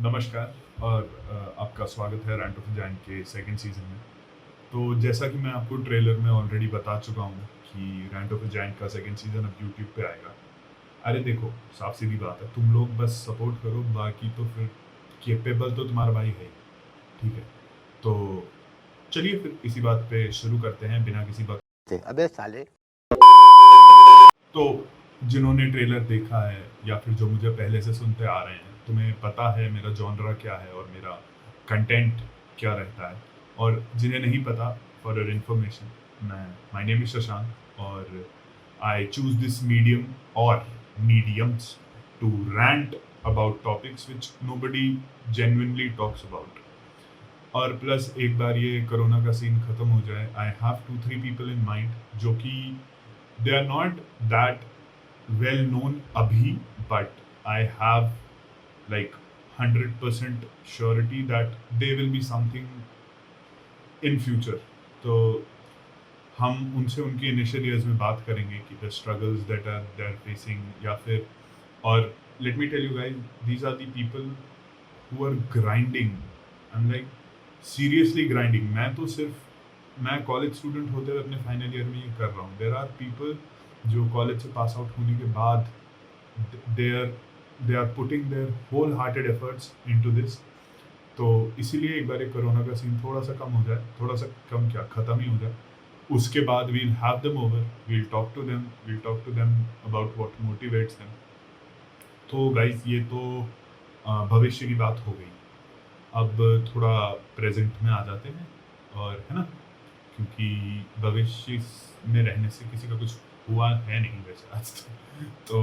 नमस्कार और आपका स्वागत है रैंट ऑफ जाइंट के सेकंड सीज़न में। तो जैसा कि मैं आपको ट्रेलर में ऑलरेडी बता चुका हूँ कि रैंट ऑफ जाइंट का सेकंड सीज़न अब यूट्यूब पे आएगा। अरे देखो, साफ-सीधी बात है, तुम लोग बस सपोर्ट करो, बाकी तो फिर कैपेबल तो तुम्हारा भाई है ही, ठीक है? तो चलिए फिर इसी बात पे शुरू करते हैं बिना किसी वक़्त। अबे साले। तो जिन्होंने ट्रेलर देखा है या फिर जो मुझे पहले से सुनते आ रहे हैं, तुम्हें पता है मेरा जॉनरा क्या है और मेरा कंटेंट क्या रहता है। और जिन्हें नहीं पता, फॉर योर इन्फॉर्मेशन, मैं माय नेम इज शशांक और आई चूज दिस मीडियम और mediums to rant about topics which nobody genuinely talks about. और प्लस एक बार ये कोरोना का सीन खत्म हो जाए, I have 2-3 people in mind जो कि they are not that well known abhi, but I have like 100% surety that they will be something in future. तो हम उनसे उनकी इनिशियल ईयर्स में बात करेंगे कि the struggles that are they are facing, या फिर और let me tell you guys, these are the people who are grinding. I am like seriously grinding. मैं कॉलेज स्टूडेंट होते हुए अपने फाइनल ईयर में ये कर रहा हूँ। देर आर पीपल जो कॉलेज से पास आउट होने के बाद they are putting their whole hearted efforts into this. तो इसीलिए एक बार कोरोना का सीन थोड़ा सा कम हो जाए, थोड़ा सा कम क्या, ख़त्म ही हो जाए, उसके बाद we'll have them over, we'll talk to them about what motivates them. तो गाइस, ये तो भविष्य की बात हो गई। अब थोड़ा प्रेजेंट में आ जाते हैं, और है ना, क्योंकि भविष्य में रहने से किसी का कुछ हुआ है नहीं वैसे आज तक। तो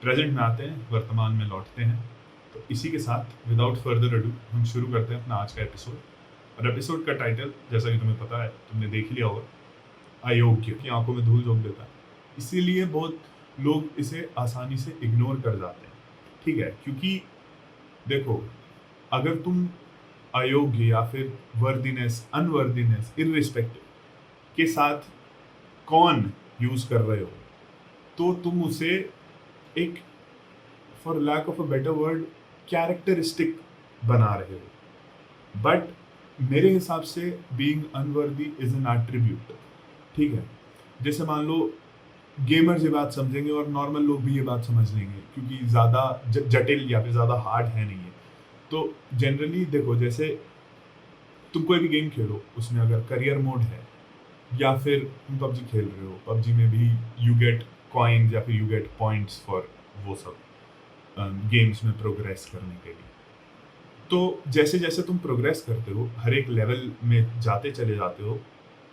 प्रेजेंट में आते हैं, वर्तमान में लौटते हैं। तो इसी के साथ विदाउट फर्दर अडू हम शुरू करते हैं अपना आज का एपिसोड। और एपिसोड का टाइटल, जैसा कि तुम्हें पता है, तुमने देख ही लिया होगा, अयोग्य। की आंखों में धूल झोंक देता है, इसीलिए बहुत लोग इसे आसानी से इग्नोर कर जाते हैं, ठीक है? क्योंकि देखो, अगर तुम अयोग्य या फिर वर्दीनेस, अनवर्दीनेस, इररिस्पेक्टिव के साथ कौन यूज कर रहे हो, तो तुम उसे एक, for lack of a better word, characteristic बना रहे हो। बट मेरे हिसाब से being unworthy is an attribute, ठीक है? जैसे मान लो गेमर्स ये बात समझेंगे और नॉर्मल लोग भी ये बात समझ लेंगे, क्योंकि ज़्यादा जटिल या फिर ज़्यादा हार्ड है नहीं है। तो जनरली देखो, जैसे तुम कोई भी गेम खेलो, उसमें अगर करियर मोड है, या फिर तुम पबजी खेल रहे हो, पबजी में भी यू गेट कॉइन्स या फिर यू गेट पॉइंट्स फॉर वो सब गेम्स में प्रोग्रेस करने के लिए। तो जैसे जैसे तुम प्रोग्रेस करते हो, हर एक लेवल में जाते चले जाते हो,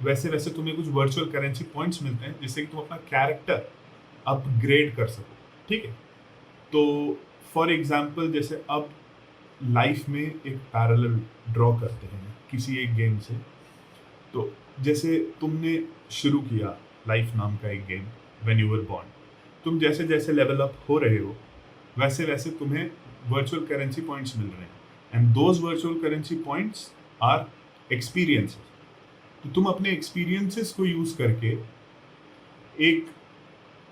वैसे वैसे तुम्हें कुछ वर्चुअल करेंसी पॉइंट्स मिलते हैं, जिससे कि तुम अपना कैरेक्टर अपग्रेड कर सको, ठीक है? तो फॉर एग्जाम्पल, जैसे अब लाइफ में एक पैरेलल ड्रॉ करते हैं किसी एक गेम से। तो जैसे तुमने शुरू किया लाइफ नाम का एक game when you were born, तुम जैसे जैसे लेवल अप हो रहे हो, वैसे वैसे तुम्हें वर्चुअल करेंसी पॉइंट्स मिल रहे हैं, and those virtual currency points are experiences. तो तुम अपने एक्सपीरियंसेस को यूज करके एक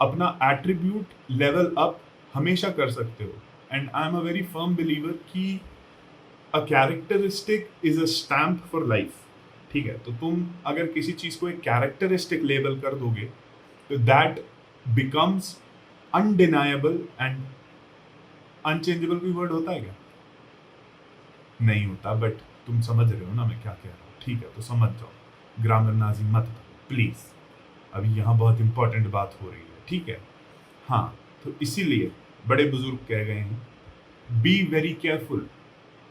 अपना एट्रीब्यूट लेवल अप हमेशा कर सकते हो। And I am a very firm believer कि a characteristic is a stamp for life, ठीक है? तो तुम अगर किसी चीज को एक कैरेक्टरिस्टिक लेबल कर दोगे, तो दैट बिकम्स अनडिनायबल एंड अनचेंजेबल। कोई वर्ड होता है क्या? नहीं होता, बट तुम समझ रहे हो ना मैं क्या कह रहा हूँ, ठीक है? तो समझ जाओ, ग्रामर नाजी मत प्लीज, अभी यहाँ बहुत इंपॉर्टेंट बात हो रही है, ठीक है? हाँ, तो इसीलिए बड़े बुजुर्ग कह गए हैं, be very careful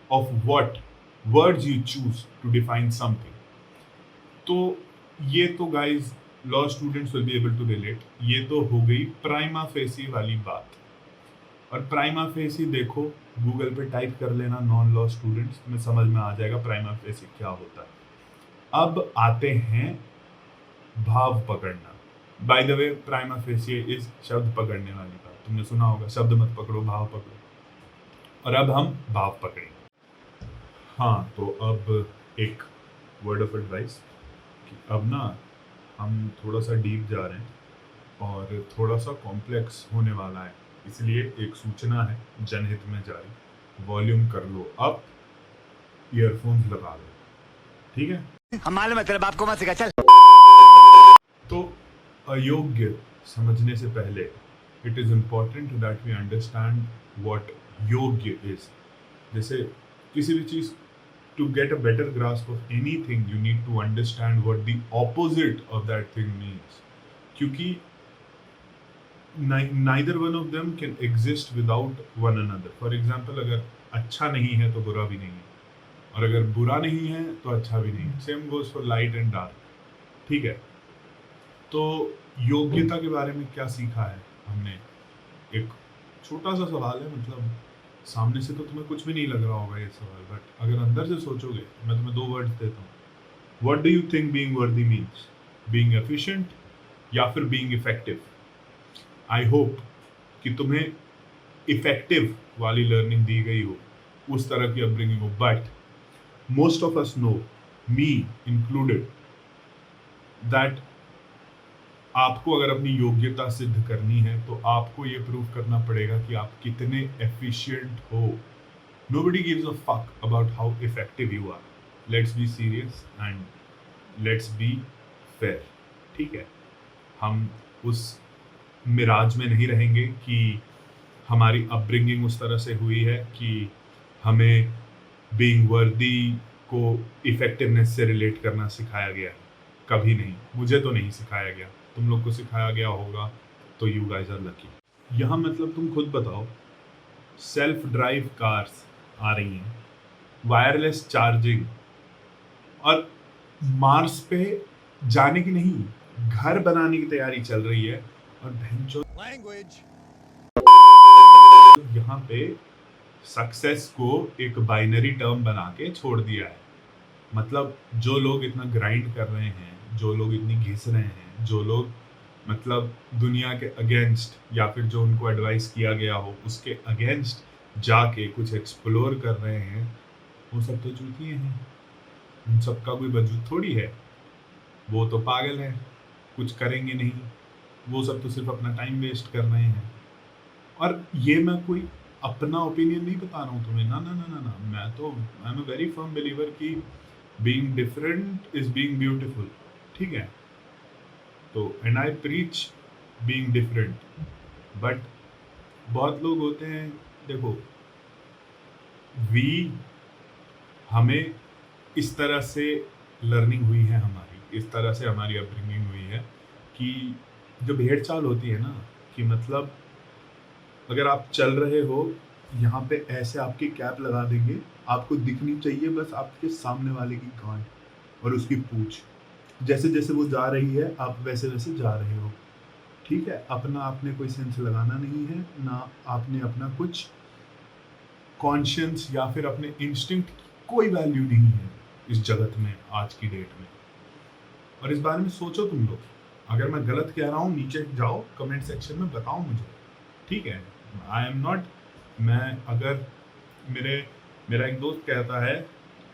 of what words you choose to define something। तो ये तो guys law students will be able to relate. ये तो हो गई प्राइमा फेसी वाली बात। और प्राइमा फेसी देखो, गूगल पे टाइप कर लेना नॉन लॉ स्टूडेंट्स, तुम्हें समझ में आ जाएगा प्राइमा फेसी क्या होता है। अब आते हैं भाव पकड़ना। By the way, prima facie is शब्द पकड़ने वाली बात। तुमने सुना होगा, शब्द मत पकड़ो, भाव पकड़ो। और अब हम भाव पकड़ेंगे। हाँ, तो अब एक वर्ड ऑफ एडवाइस कि अब ना हम थोड़ा सा डीप जा रहे हैं और थोड़ा सा कॉम्प्लेक्स होने वाला है, इसलिए एक सूचना है जनहित में जारी वॉल्यूम कर लो अप, ईयरफोन्स लगा लो, ठीक है। हम मालूम है तेरे बाप को मत सिखा, चल। तो अयोग्य समझने से पहले it is important that we understand what योग्य इज। जैसे किसी भी चीज, to get a better grasp of anything you need to understand what the opposite of that thing means, क्योंकि neither one of them can exist without one another. For example, अगर अच्छा नहीं है तो बुरा भी नहीं है, और अगर बुरा नहीं है तो अच्छा भी नहीं है। Same goes for light and dark, ठीक है। तो योग्यता के बारे में क्या सीखा है हमने? एक छोटा सा सवाल है, मतलब सामने से तो तुम्हें कुछ भी नहीं लग रहा होगा ये सवाल, बट अगर अंदर से सोचोगे, मैं तुम्हें 2 वर्ड्स देता हूँ। What do you think being वर्दी मीन्स? बीइंग एफिशिएंट या फिर बीइंग इफेक्टिव? आई होप कि तुम्हें इफेक्टिव वाली लर्निंग दी गई हो, उस तरह की अपब्रिंगिंग हो, but most of us know, me included, that आपको अगर अपनी योग्यता सिद्ध करनी है तो आपको ये प्रूव करना पड़ेगा कि आप कितने एफिशिएंट हो। Nobody gives a fuck about how effective you are. Let's be serious and let's be fair, ठीक है। हम उस मिराज में नहीं रहेंगे कि हमारी अपब्रिंगिंग उस तरह से हुई है कि हमें बीइंग वर्दी को इफेक्टिवनेस से रिलेट करना सिखाया गया है। कभी नहीं, मुझे तो नहीं सिखाया गया। तुम लोग को सिखाया गया होगा तो यू गाइस आर लकी। यहाँ मतलब तुम खुद बताओ, सेल्फ ड्राइव कार्स आ रही हैं, वायरलेस चार्जिंग, और मार्स पे जाने की नहीं, घर बनाने की तैयारी चल रही है, और भैंचो लैंग्वेज यहाँ पे सक्सेस को एक बाइनरी टर्म बना के छोड़ दिया है। मतलब जो लोग इतना ग्राइंड कर रहे हैं, जो लोग इतनी घिस रहे हैं, जो लोग मतलब दुनिया के अगेंस्ट या फिर जो उनको एडवाइस किया गया हो उसके अगेंस्ट जाके कुछ एक्सप्लोर कर रहे हैं, वो सब तो चूतिए हैं। उन सबका कोई वजूद थोड़ी है, वो तो पागल है, कुछ करेंगे नहीं, वो सब तो सिर्फ अपना टाइम वेस्ट कर रहे हैं। और ये मैं कोई अपना ओपिनियन नहीं बता रहा हूँ तुम्हें, ना ना ना ना ना, मैं तो I am a very firm believer कि being different is being beautiful, ठीक है। तो and I preach being different, but बहुत लोग होते हैं, देखो हमें इस तरह से लर्निंग हुई है हमारी, इस तरह से हमारी अपब्रिंगिंग हुई है कि जो भेड़ चाल होती है ना, कि मतलब अगर आप चल रहे हो, यहाँ पे ऐसे आपकी कैप लगा देंगे, आपको दिखनी चाहिए बस आपके सामने वाले की गांड और उसकी पूंछ। जैसे जैसे वो जा रही है आप वैसे वैसे जा रहे हो, ठीक है। अपना आपने कोई सेंस लगाना नहीं है, ना आपने अपना कुछ कॉन्शियंस या फिर अपने इंस्टिंक्ट की कोई वैल्यू नहीं है इस जगत में आज की डेट में। और इस बारे में सोचो तुम लोग, अगर मैं गलत कह रहा हूँ नीचे जाओ कमेंट सेक्शन में बताओ मुझे, ठीक है। आई एम नॉट, मैं अगर मेरा एक दोस्त कहता है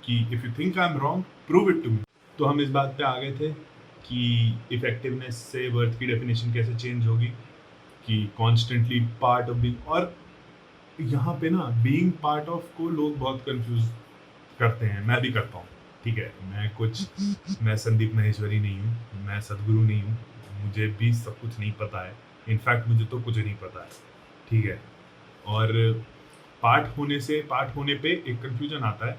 कि if you think I am wrong prove it to me, तो हम इस बात पे आ गए थे कि इफेक्टिवनेस से वर्थ की डेफिनेशन कैसे चेंज होगी, कि कॉन्स्टेंटली पार्ट ऑफ बीइंग, और यहाँ पे ना बीइंग पार्ट ऑफ को लोग बहुत कंफ्यूज करते हैं, मैं भी करता हूँ, ठीक है। मैं संदीप महेश्वरी नहीं हूँ, मैं सदगुरु नहीं हूँ, मुझे भी सब कुछ नहीं पता है, इनफैक्ट मुझे तो कुछ नहीं पता है, ठीक है। और पार्ट होने पे एक कंफ्यूजन आता है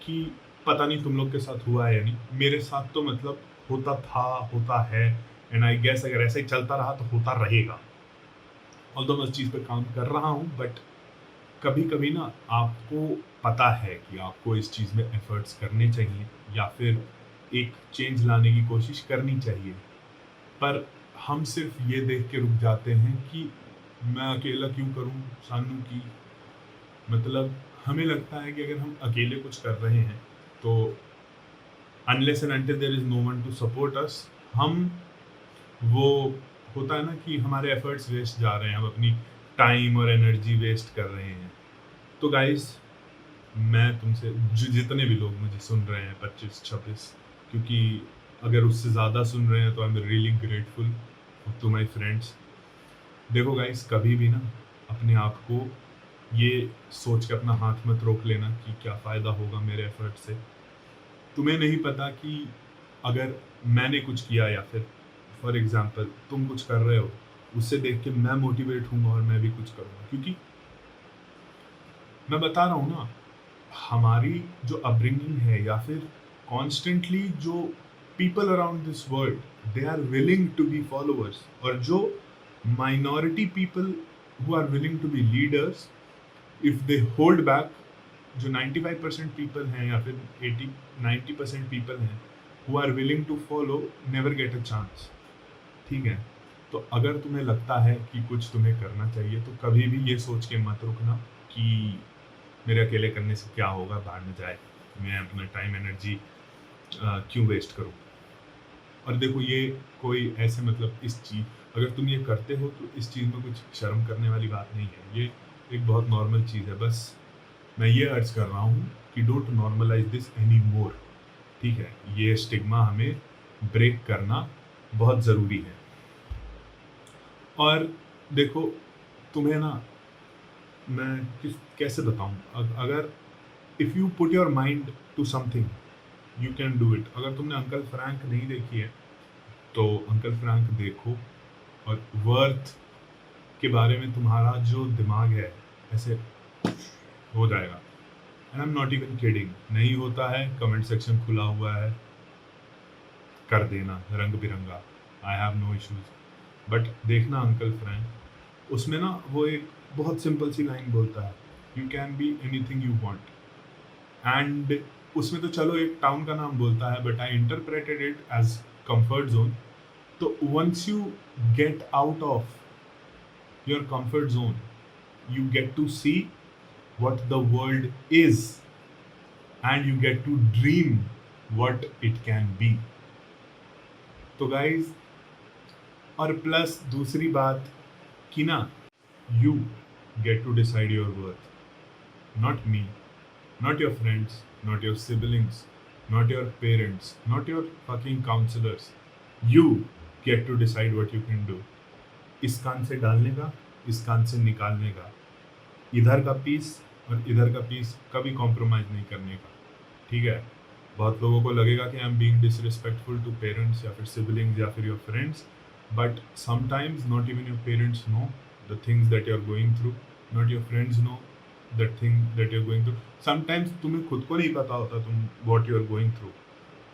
कि पता नहीं तुम लोग के साथ हुआ है या नहीं, मेरे साथ तो मतलब होता था, होता है, एंड आई गेस अगर ऐसा ही चलता रहा तो होता रहेगा। ऑल्दो मैं उस चीज़ पे काम कर रहा हूँ, बट कभी कभी ना आपको पता है कि आपको इस चीज़ में एफर्ट्स करने चाहिए या फिर एक चेंज लाने की कोशिश करनी चाहिए, पर हम सिर्फ ये देख के रुक जाते हैं कि मैं अकेला क्यों करूं सानू की, मतलब हमें लगता है कि अगर हम अकेले कुछ कर रहे हैं तो unless and until there is no one to support us, हम वो होता है ना कि हमारे एफर्ट्स वेस्ट जा रहे हैं, हम अपनी टाइम और एनर्जी वेस्ट कर रहे हैं। तो गाइस, मैं तुमसे जितने भी लोग मुझे सुन रहे हैं 25-26, क्योंकि अगर उससे ज़्यादा सुन रहे हैं तो I am really grateful to my friends. देखो गाइस, कभी भी ना अपने आप को ये सोच के अपना हाथ मत रोक लेना कि क्या फ़ायदा होगा मेरे एफर्ट से। तुम्हें नहीं पता कि अगर मैंने कुछ किया या फिर फॉर एग्जांपल तुम कुछ कर रहे हो, उससे देख के मैं मोटिवेट हूँगा और मैं भी कुछ करूँगा। क्योंकि मैं बता रहा हूँ ना, हमारी जो अपब्रिंगिंग है या फिर कॉन्स्टेंटली जो people around this world they are willing to be followers, और जो minority people who are willing to be leaders, if they hold back, जो 95% पीपल हैं या फिर 80-90% पीपल हैं who are willing to follow, never get a chance. ठीक है, तो अगर तुम्हें लगता है कि कुछ तुम्हें करना चाहिए तो कभी भी ये सोच के मत रुकना कि मेरे अकेले करने से क्या होगा, भाड़ में जाए, मैं अपना टाइम एनर्जी क्यों वेस्ट करूं। और देखो, ये कोई ऐसे मतलब इस चीज़, अगर तुम ये करते हो तो इस चीज़ में कुछ शर्म करने वाली बात नहीं है, ये एक बहुत नॉर्मल चीज़ है। बस मैं ये अर्ज कर रहा हूँ कि don't normalise this any more. ठीक है, ये स्टिग्मा हमें ब्रेक करना बहुत ज़रूरी है। और देखो, तुम्हें ना, मैं कैसे बताऊँ, अगर if you put your mind to something you can do it. अगर तुमने अंकल फ्रैंक नहीं देखी है तो अंकल फ्रैंक देखो, और वर्थ के बारे में तुम्हारा जो दिमाग है ऐसे हो जाएगा। And I am not even kidding, नहीं होता है, कमेंट सेक्शन खुला हुआ है, कर देना रंग बिरंगा, I have no issues. But देखना अंकल फ्रैंक, उसमें ना वो एक बहुत सिंपल सी लाइन बोलता है, you can be anything you want. And उसमें तो चलो एक टाउन का नाम बोलता है, but I interpreted it as comfort zone. तो once you get out of your comfort zone, you get to see what the world is, and you get to dream what it can be. तो guys, और plus दूसरी बात कि ना, you get to decide your worth, not me, not your friends, not your siblings, not your parents, not your fucking counselors. You get to decide what you can do. इस कान से डालने का, इस कान से निकालने का, इधर का पीस और इधर का पीस कभी कॉम्प्रोमाइज़ नहीं करने का। ठीक है, बहुत लोगों को लगेगा कि I am being disrespectful to parents या फिर सिबलिंग्स या फिर your friends, but sometimes not even your parents know the things that you are going through, not your friends know that thing that you are going through. Sometimes तुम्हें खुद को नहीं पता होता तुम what you are going through.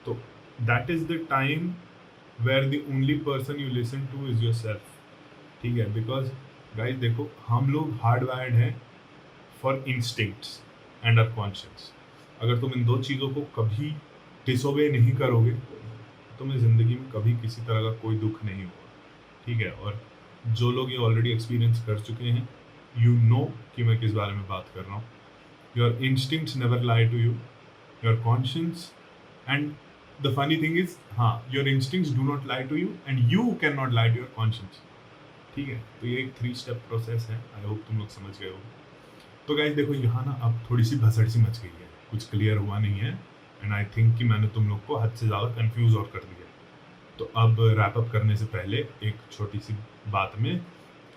तो that is the time where the only person you listen to is your self. ठीक है, बिकॉज गाइस देखो, हम लोग हार्ड वायर्ड हैं for instincts and are conscious. अगर तुम इन दो चीज़ों को कभी डिसोबे नहीं करोगे तो तुम्हें ज़िंदगी में कभी किसी तरह का कोई दुख नहीं होगा। ठीक है, और जो लोग ये ऑलरेडी एक्सपीरियंस कर चुके हैं, यू नो कि मैं किस बारे में बात कर रहा हूँ। Your instincts never lie to you, your conscious, and the funny thing is, हाँ, your instincts do not lie to you and you can not lie to your conscious. ठीक है, तो ये एक 3 स्टेप प्रोसेस है। आई होप तुम लोग समझ गए हो। तो गाइस देखो, यहाँ ना अब थोड़ी सी भसड़ सी मच गई है, कुछ क्लियर हुआ नहीं है, एंड आई थिंक कि मैंने तुम लोग को हद से ज़्यादा कंफ्यूज और कर दिया। तो अब रैप अप करने से पहले एक छोटी सी बात में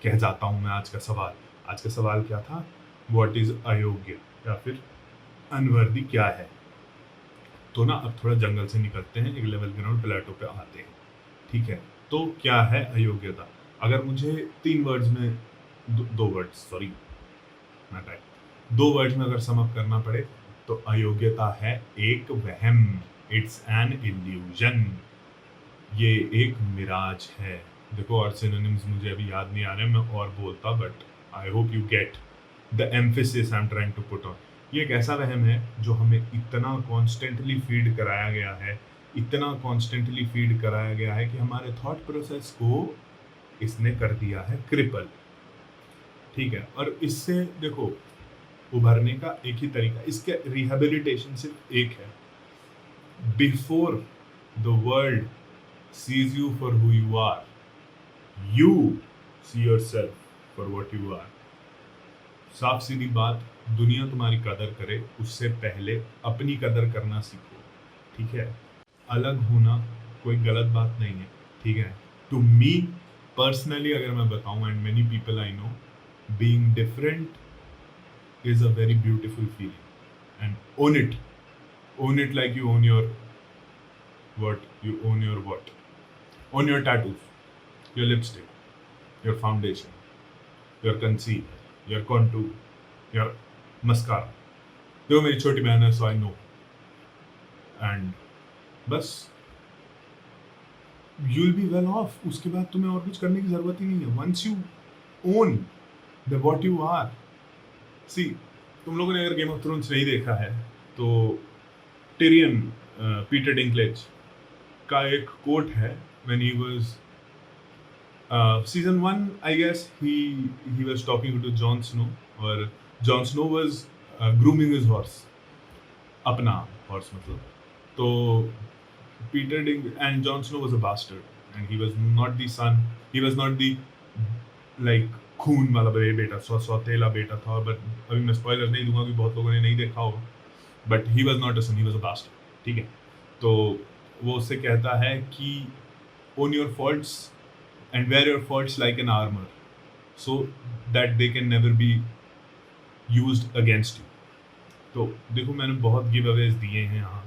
कह जाता हूँ मैं आज का सवाल। आज का सवाल क्या था? व्हाट इज़ अयोग्य या फिर अनवर्दी क्या है? तो ना अब थोड़ा जंगल से निकलते हैं, एक लेवल ग्राउंड प्लेटो पे आते हैं। ठीक है, तो क्या है अयोग्यता? अगर मुझे 3 वर्ड्स में, 2 वर्ड्स, सॉरी मैं टाइप, 2 वर्ड्स में अगर सम अप करना पड़े तो अयोग्यता है एक वहम, इट्स एन इल्यूजन, ये एक मिराज है। देखो, और सिनोनिम्स मुझे अभी याद नहीं आ रहे, मैं और बोलता, but I hope you get the emphasis I am trying to put on. ये एक ऐसा वहम है जो हमें इतना कॉन्स्टेंटली फीड कराया गया है, इतना कॉन्स्टेंटली फीड कराया गया है कि हमारे थॉट प्रोसेस को इसने कर दिया है क्रिपल। ठीक है, और इससे देखो उभरने का एक ही तरीका, इसके रिहेबिलिटेशन सिर्फ एक है, before the world sees you for who you are, you see yourself for what you are. साफ सीधी बात, दुनिया तुम्हारी कदर करे उससे पहले अपनी कदर करना सीखो। ठीक है, अलग होना कोई गलत बात नहीं है। ठीक है, टू मी पर्सनली अगर मैं बताऊं, and many people I know, being different is a very beautiful feeling, and own it like you own your own your tattoos, your lipstick, your foundation, your concealer, your contour, your mascara. देखो मेरी छोटी बहन है, so I know, and बस you'll be well off. उसके बाद तुम्हें और कुछ करने की जरूरत ही नहीं है. Once you own the what you are. See, तुम लोगों ने अगर गेम ऑफ थ्रोन्स नहीं देखा है तो टिरियन पीटर डिंकलेज का एक कोट है when he was season 1, I guess he was talking to Jon Snow, और Jon Snow was grooming his horse, अपना horse मतलब. तो Peter and Jon Snow was a bastard, and he was not the son, he was not the like खून वाला बेटा, सौतेला बेटा था. बट अभी मैं स्पॉइलर नहीं दूंगा कि बहुत लोगों ने नहीं देखा होगा. But he was not a son, he was a bastard. ठीक है, तो वो उससे कहता है कि own your faults and wear your faults like an armour so that they can never be used against you. तो देखो मैंने बहुत गिव अवेज दिए हैं यहाँ,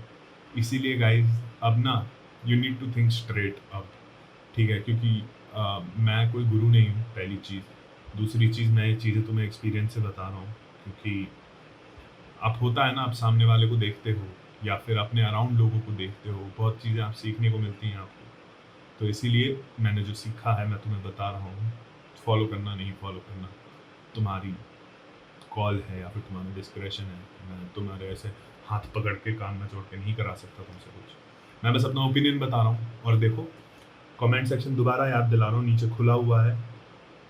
इसीलिए गाइज अब ना you need to think straight up. ठीक है, क्योंकि मैं कोई गुरु नहीं हूँ, पहली चीज़. दूसरी चीज़, मैं ये चीज़ें तुम्हें एक्सपीरियंस से बता रहा हूँ, क्योंकि आप होता है ना, आप सामने वाले को देखते हो या फिर अपने अराउंड लोगों को देखते हो, बहुत चीज़ें आप सीखने को मिलती हैं आपको. तो इसीलिए मैंने जो सीखा है मैं तुम्हें बता रहा हूँ. फॉलो करना नहीं फॉलो करना तुम्हारी कॉल है या फिर तुम्हारा डिस्क्रेशन है. मैं तुम्हारे ऐसे हाथ पकड़ के कान में जोड़ के नहीं करा सकता तुमसे कुछ. मैं बस अपना ओपिनियन बता रहा हूँ. और देखो, कमेंट सेक्शन दोबारा याद दिला रहा हूँ, नीचे खुला हुआ है.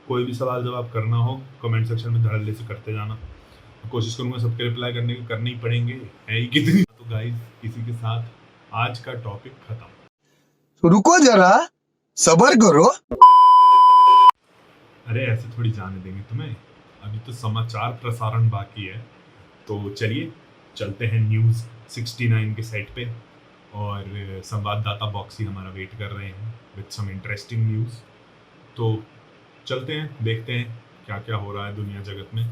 कोई भी सवाल जवाब करना हो कमेंट सेक्शन में धड़ल्ले से करते जाना. कोशिश करूँगा सबके रिप्लाई करने की, करने ही पड़ेंगे, है ही कितनी. तो गाइस, इसी के साथ आज का टॉपिक खत्म. तो रुको जरा, सब्र करो. अरे ऐसे थोड़ी जाने देंगे तुम्हें, अभी तो समाचार प्रसारण बाकी है. तो चलिए चलते हैं न्यूज़ 69 के साइट पे, और संवाददाता बॉक्स ही हमारा वेट कर रहे हैं विद सम इंटरेस्टिंग न्यूज़. तो चलते हैं, देखते हैं क्या क्या हो रहा है दुनिया जगत में.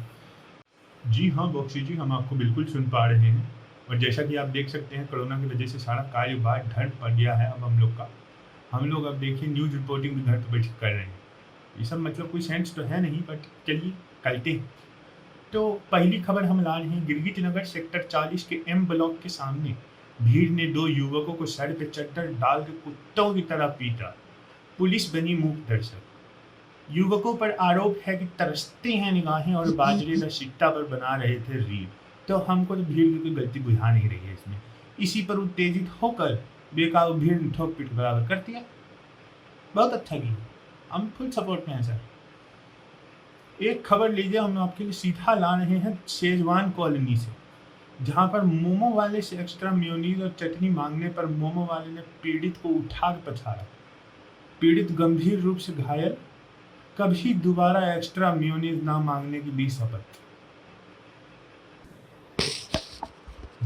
जी हाँ बॉक्सी जी, हम आपको बिल्कुल सुन पा रहे हैं. और जैसा कि आप देख सकते हैं, कोरोना की वजह से सारा कारोबार ठंड पड़ गया है. अब हम लोग अब देखिए न्यूज़ रिपोर्टिंग भी घर पर बैठ कर रहे हैं. ये सब मतलब कोई सेंस तो है नहीं, बट चलिए करते हैं. तो पहली खबर हम ला रहे हैं, गिरगिट नगर सेक्टर 40 के एम ब्लॉक के सामने भीड़ ने 2 युवकों को सर पे चद्दर डाल के कुत्तों की तरह पीटा. पुलिस बनी मूक दर्शक. युवकों पर आरोप है कि तरसते हैं निगाहें और बाजरे का सिट्टा पर बना रहे थे रील. तो हमको तो भीड़ की कोई गलती बुझा नहीं रही है इसमें. इसी पर उत्तेजित होकर बेकाबू भीड़ ने ठोक पीट बराबर कर दिया. बहुत अच्छा किया, हम फुल सपोर्ट में हैं सर. एक खबर लीजिए, हम आपके लिए सीधा ला रहे हैं शेजवान कॉलोनी से, जहां पर मोमो वाले से एक्स्ट्रा मेयोनीज और चटनी मांगने पर मोमो वाले ने पीड़ित को उठा कर पछाड़ा. पीड़ित गंभीर रूप से घायल, कभी दोबारा एक्स्ट्रा मेयोनीज ना मांगने की दी शपथ.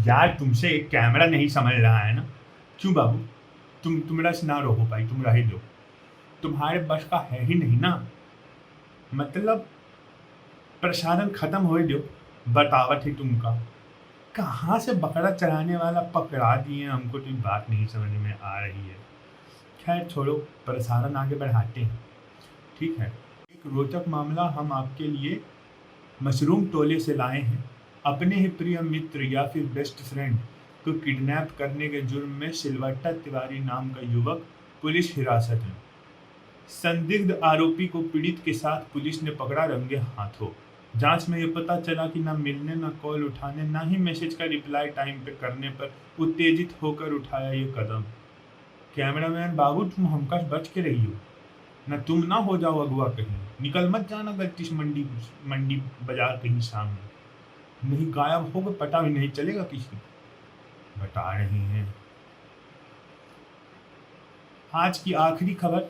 यार तुमसे एक कैमरा नहीं समझ रहा है ना. क्यों बाबू, तुम रस ना रोको भाई, तुम रह दो. तुम्हारे बस का है ही नहीं ना. मतलब प्रसारण खत्म हो दो, बतावट ही तुमका. कहाँ से बकरा चराने वाला पकड़ा दिए हमको, तो बात नहीं समझ में आ रही है. खैर छोड़ो, प्रसारण आगे बढ़ाते हैं. ठीक है, एक रोचक मामला हम आपके लिए मशरूम टोले से लाए हैं. अपने ही प्रिय मित्र या फिर बेस्ट फ्रेंड को किडनैप करने के जुर्म में सिलवट्टा तिवारी नाम का युवक पुलिस हिरासत में. संदिग्ध आरोपी को पीड़ित के साथ पुलिस ने पकड़ा रंगे हाथों. जांच में ये पता चला कि ना मिलने, ना कॉल उठाने, ना ही मैसेज का रिप्लाई टाइम पे करने पर उत्तेजित होकर उठाया ये कदम. कैमरामैन बाबू, तुम हमका बच के रहियो, ना तुम ना हो जाओ अगुआ कहीं. निकल मत जाना गलती से मंडी बाजार कहीं सामने, नहीं गायब होगा, पता भी नहीं चलेगा किसी. बता रहे हैं. आज की आखिरी खबर,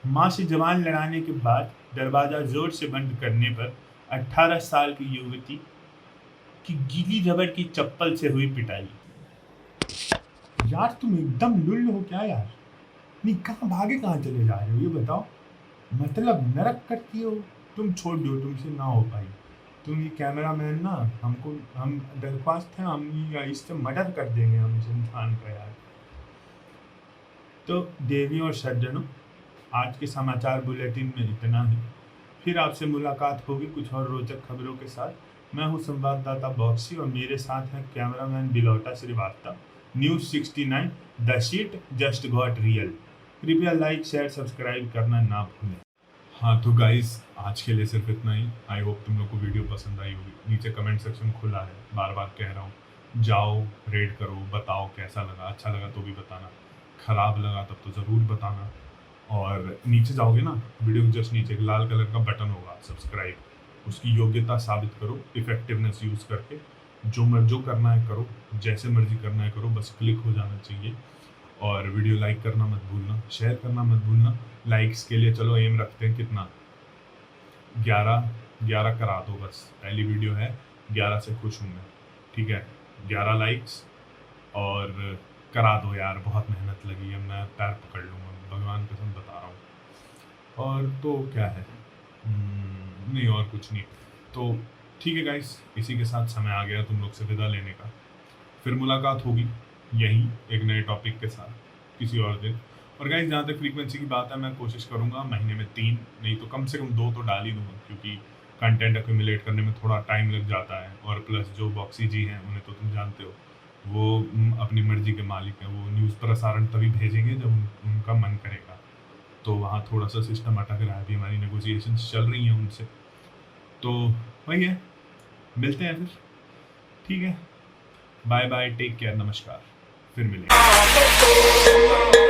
मां से जवान लड़ाने के बाद दरवाजा जोर से बंद करने पर 18 साल की युवती की गीली रबड़ की चप्पल से हुई पिटाई. यार तुम एकदम लुल्ल हो क्या यार. नहीं, कहाँ भागे, कहाँ चले जा रहे हो ये बताओ. मतलब नरक करती हो तुम. छोड़ दो, तुमसे ना हो पाई. तुम ये कैमरा मैन ना, हम दरख्वास्त है, हम या इससे मर्डर कर देंगे हम इस इंसान का यार। तो देवी और सज्जनों, आज के समाचार बुलेटिन में इतना ही। फिर आपसे मुलाकात होगी कुछ और रोचक खबरों के साथ। मैं हूं संवाददाता बॉक्सी और मेरे साथ हैं cameraman Bilauta Shrivastava. News 69 the sheet just got real. कृपया लाइक शेयर सब्सक्राइब करना ना भूलें। हाँ तो गाइस, आज के लिए सिर्फ इतना ही। आई होप तुम लोग को वीडियो पसंद आई होगी। नीचे कमेंट सेक्शन खुला है, बार बार कह रहा हूँ, जाओ रेड करो, बताओ कैसा लगा। अच्छा लगा तो भी बताना, ख़राब लगा तब तो ज़रूर बताना। और नीचे जाओगे ना, वीडियो के जस्ट नीचे एक लाल कलर का बटन होगा सब्सक्राइब, उसकी योग्यता साबित करो इफेक्टिवनेस यूज़ करके। जो करना है करो, जैसे मर्जी करना है करो, बस क्लिक हो जाना चाहिए। और वीडियो लाइक करना मत भूलना, शेयर करना मत भूलना। लाइक्स के लिए चलो एम रखते हैं कितना, 11 करा दो बस। पहली वीडियो है, 11 से खुश हूँ मैं, ठीक है। 11 लाइक्स और करा दो यार, बहुत मेहनत लगी है, मैं पैर पकड़ लूँगा, भगवान कसम बता रहा हूँ। और तो क्या है, नहीं और कुछ नहीं। तो ठीक है गाइस, इसी के साथ समय आ गया तुम लोग से विदा लेने का। फिर मुलाकात होगी यहीं एक नए टॉपिक के साथ किसी और दिन। और गाइस, जहाँ तक फ्रीक्वेंसी की बात है, मैं कोशिश करूँगा महीने में 3 नहीं तो कम से कम 2 तो डाल ही दूँगा, क्योंकि कंटेंट एक्यूमुलेट करने में थोड़ा टाइम लग जाता है। और प्लस जो बॉक्सी जी हैं, उन्हें तो तुम जानते हो, वो अपनी मर्जी के मालिक हैं। वो न्यूज़ प्रसारण तभी भेजेंगे जब उनका मन करेगा। तो वहाँ थोड़ा सा सिस्टम अटक रहा है, अभी हमारी नेगोशिएशंस चल रही हैं उनसे। तो वही है, मिलते हैं फिर, ठीक है। बाय बाय, टेक केयर, नमस्कार, फिर मिलेंगे।